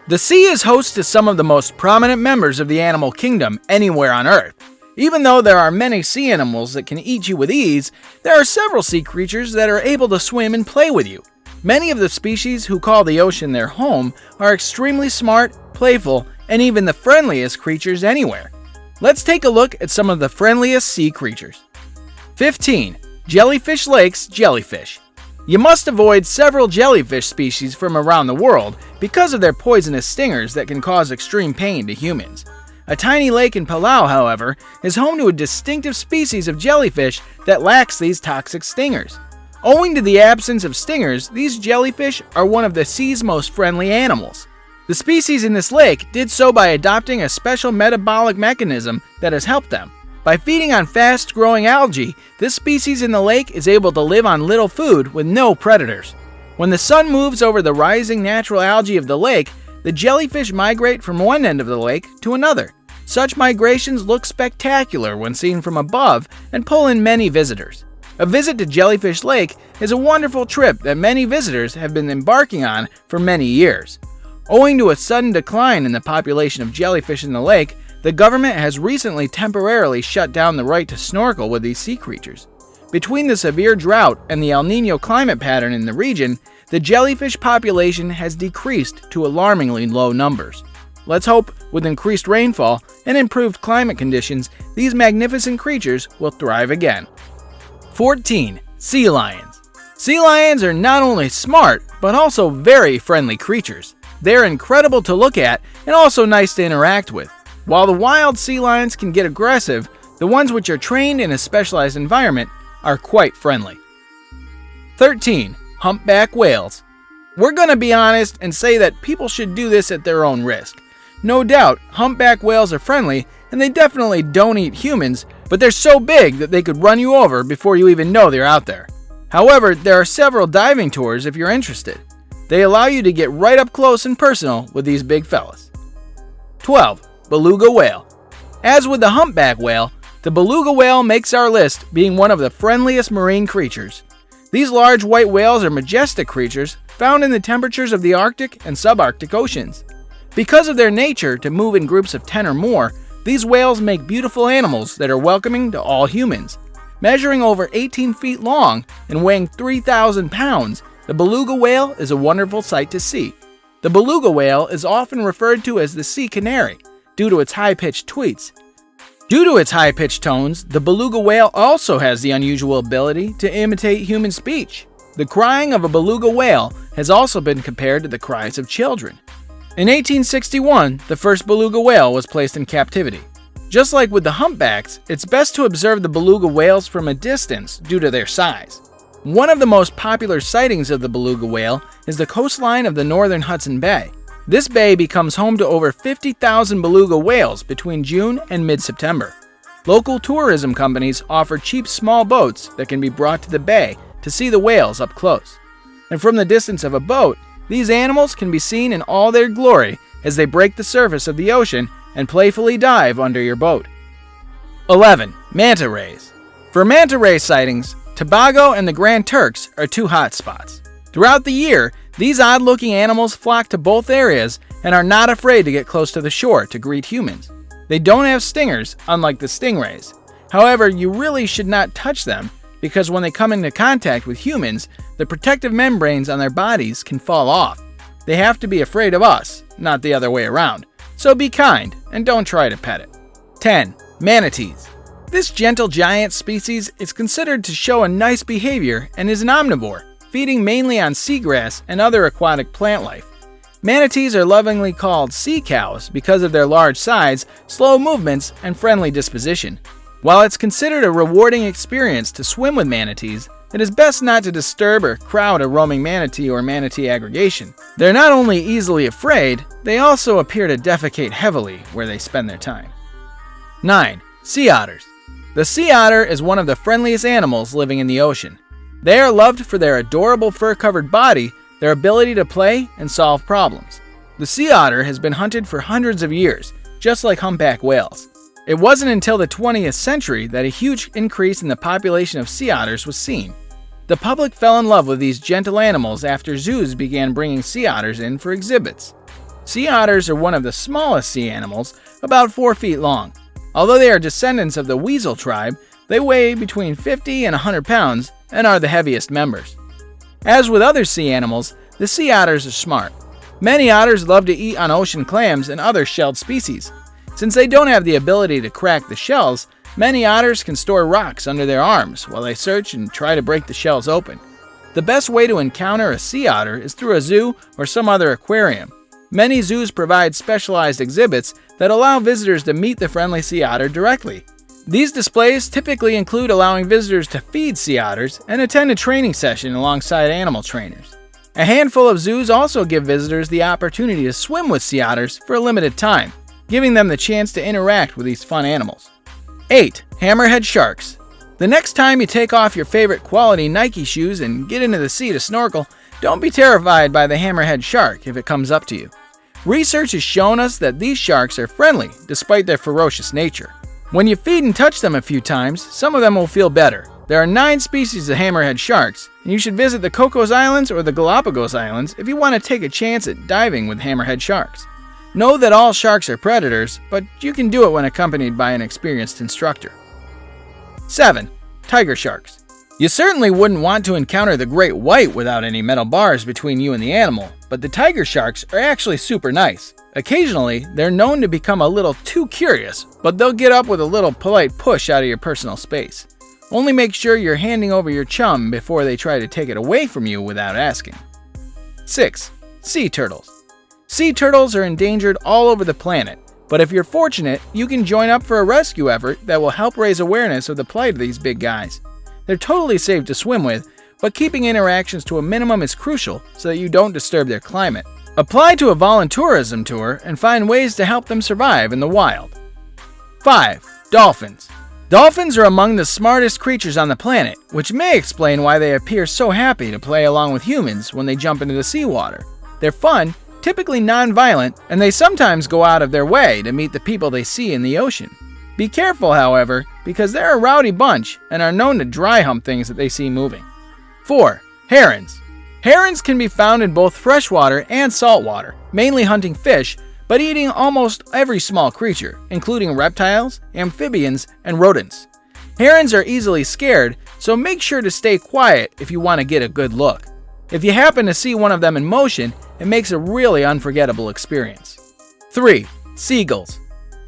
The sea is host to some of the most prominent members of the animal kingdom anywhere on Earth. Even though there are many sea animals that can eat you with ease, there are several sea creatures that are able to swim and play with you. Many of the species who call the ocean their home are extremely smart, playful, and even the friendliest creatures anywhere. Let's take a look at some of the friendliest sea creatures. 15. Jellyfish Lake's jellyfish. You must avoid several jellyfish species from around the world because of their poisonous stingers that can cause extreme pain to humans. A tiny lake in Palau, however, is home to a distinctive species of jellyfish that lacks these toxic stingers. Owing to the absence of stingers, these jellyfish are one of the sea's most friendly animals. The species in this lake did so by adopting a special metabolic mechanism that has helped them. By feeding on fast-growing algae, this species in the lake is able to live on little food with no predators. When the sun moves over the rising natural algae of the lake, the jellyfish migrate from one end of the lake to another. Such migrations look spectacular when seen from above and pull in many visitors. A visit to Jellyfish Lake is a wonderful trip that many visitors have been embarking on for many years. Owing to a sudden decline in the population of jellyfish in the lake, the government has recently temporarily shut down the right to snorkel with these sea creatures. Between the severe drought and the El Niño climate pattern in the region, the jellyfish population has decreased to alarmingly low numbers. Let's hope, with increased rainfall and improved climate conditions, these magnificent creatures will thrive again. 14. Sea lions. Sea lions are not only smart, but also very friendly creatures. They're incredible to look at and also nice to interact with. While the wild sea lions can get aggressive, the ones which are trained in a specialized environment are quite friendly. 13. Humpback whales. We're going to be honest and say that people should do this at their own risk. No doubt, humpback whales are friendly, and they definitely don't eat humans, but they're so big that they could run you over before you even know they're out there. However, there are several diving tours if you're interested. They allow you to get right up close and personal with these big fellas. 12. Beluga whale. As with the humpback whale, the beluga whale makes our list, being one of the friendliest marine creatures. These large white whales are majestic creatures found in the temperatures of the Arctic and subarctic oceans. Because of their nature to move in groups of 10 or more, these whales make beautiful animals that are welcoming to all humans. Measuring over 18 feet long and weighing 3,000 pounds, the beluga whale is a wonderful sight to see. The beluga whale is often referred to as the sea canary, due to its high-pitched tweets. Due to its high-pitched tones, the beluga whale also has the unusual ability to imitate human speech. The crying of a beluga whale has also been compared to the cries of children. In 1861, the first beluga whale was placed in captivity. Just like with the humpbacks, it's best to observe the beluga whales from a distance due to their size. One of the most popular sightings of the beluga whale is the coastline of the northern Hudson Bay. This bay becomes home to over 50,000 beluga whales between June and mid-September. Local tourism companies offer cheap small boats that can be brought to the bay to see the whales up close. And from the distance of a boat, these animals can be seen in all their glory as they break the surface of the ocean and playfully dive under your boat. 11. Manta rays. For manta ray sightings, Tobago and the Grand Turks are two hot spots. Throughout the year, these odd-looking animals flock to both areas and are not afraid to get close to the shore to greet humans. They don't have stingers, unlike the stingrays. However, you really should not touch them because when they come into contact with humans, the protective membranes on their bodies can fall off. They have to be afraid of us, not the other way around. So be kind and don't try to pet it. 10. Manatees. This gentle giant species is considered to show a nice behavior and is an omnivore, feeding mainly on seagrass and other aquatic plant life. Manatees are lovingly called sea cows because of their large size, slow movements, and friendly disposition. While it's considered a rewarding experience to swim with manatees, it is best not to disturb or crowd a roaming manatee or manatee aggregation. They're not only easily afraid, they also appear to defecate heavily where they spend their time. 9. Sea otters. The sea otter is one of the friendliest animals living in the ocean. They are loved for their adorable fur-covered body, their ability to play and solve problems. The sea otter has been hunted for hundreds of years, just like humpback whales. It wasn't until the 20th century that a huge increase in the population of sea otters was seen. The public fell in love with these gentle animals after zoos began bringing sea otters in for exhibits. Sea otters are one of the smallest sea animals, about 4 feet long. Although they are descendants of the weasel tribe, they weigh between 50 and 100 pounds and are the heaviest members. As with other sea animals, the sea otters are smart. Many otters love to eat on ocean clams and other shelled species. Since they don't have the ability to crack the shells, many otters can store rocks under their arms while they search and try to break the shells open. The best way to encounter a sea otter is through a zoo or some other aquarium. Many zoos provide specialized exhibits that allow visitors to meet the friendly sea otter directly. These displays typically include allowing visitors to feed sea otters and attend a training session alongside animal trainers. A handful of zoos also give visitors the opportunity to swim with sea otters for a limited time, giving them the chance to interact with these fun animals. 8. Hammerhead sharks. The next time you take off your favorite quality Nike shoes and get into the sea to snorkel, don't be terrified by the hammerhead shark if it comes up to you. Research has shown us that these sharks are friendly despite their ferocious nature. When you feed and touch them a few times, some of them will feel better. There are 9 species of hammerhead sharks, and you should visit the Cocos Islands or the Galapagos Islands if you want to take a chance at diving with hammerhead sharks. Know that all sharks are predators, but you can do it when accompanied by an experienced instructor. 7. Tiger sharks. You certainly wouldn't want to encounter the great white without any metal bars between you and the animal, but the tiger sharks are actually super nice. Occasionally, they're known to become a little too curious, but they'll get up with a little polite push out of your personal space. Only make sure you're handing over your chum before they try to take it away from you without asking. 6. Sea turtles. Sea turtles are endangered all over the planet, but if you're fortunate, you can join up for a rescue effort that will help raise awareness of the plight of these big guys. They're totally safe to swim with, but keeping interactions to a minimum is crucial so that you don't disturb their climate. Apply to a voluntourism tour and find ways to help them survive in the wild. 5. Dolphins. Dolphins are among the smartest creatures on the planet, which may explain why they appear so happy to play along with humans when they jump into the seawater. They're fun, typically non-violent, and they sometimes go out of their way to meet the people they see in the ocean. Be careful, however, because they're a rowdy bunch and are known to dry hump things that they see moving. 4. Herons. Herons can be found in both freshwater and saltwater, mainly hunting fish, but eating almost every small creature, including reptiles, amphibians, and rodents. Herons are easily scared, so make sure to stay quiet if you want to get a good look. If you happen to see one of them in motion, it makes a really unforgettable experience. 3. Seagulls.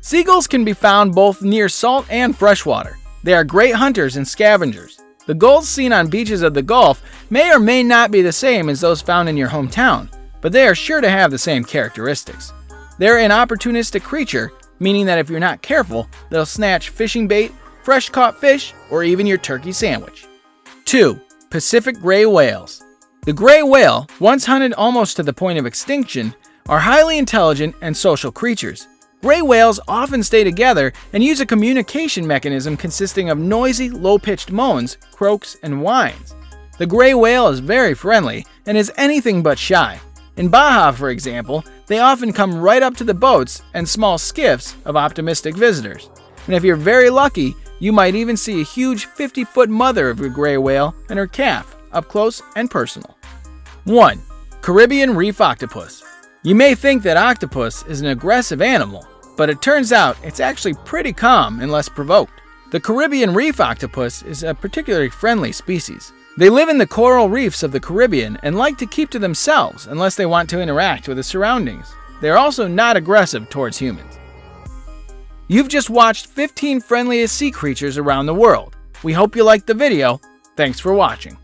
Seagulls can be found both near salt and freshwater. They are great hunters and scavengers. The gulls seen on beaches of the Gulf may or may not be the same as those found in your hometown, but they are sure to have the same characteristics. They're an opportunistic creature, meaning that if you're not careful, they'll snatch fishing bait, fresh caught fish, or even your turkey sandwich. 2. Pacific gray whales. The gray whale, once hunted almost to the point of extinction, are highly intelligent and social creatures. Gray whales often stay together and use a communication mechanism consisting of noisy, low-pitched moans, croaks, and whines. The gray whale is very friendly and is anything but shy. In Baja, for example, they often come right up to the boats and small skiffs of optimistic visitors. And if you're very lucky, you might even see a huge 50-foot mother of a gray whale and her calf, up close and personal. 1. Caribbean reef octopus. You may think that octopus is an aggressive animal, but it turns out it's actually pretty calm unless provoked. The Caribbean reef octopus is a particularly friendly species. They live in the coral reefs of the Caribbean and like to keep to themselves unless they want to interact with the surroundings. They are also not aggressive towards humans. You've just watched 15 friendliest sea creatures around the world. We hope you liked the video. Thanks for watching.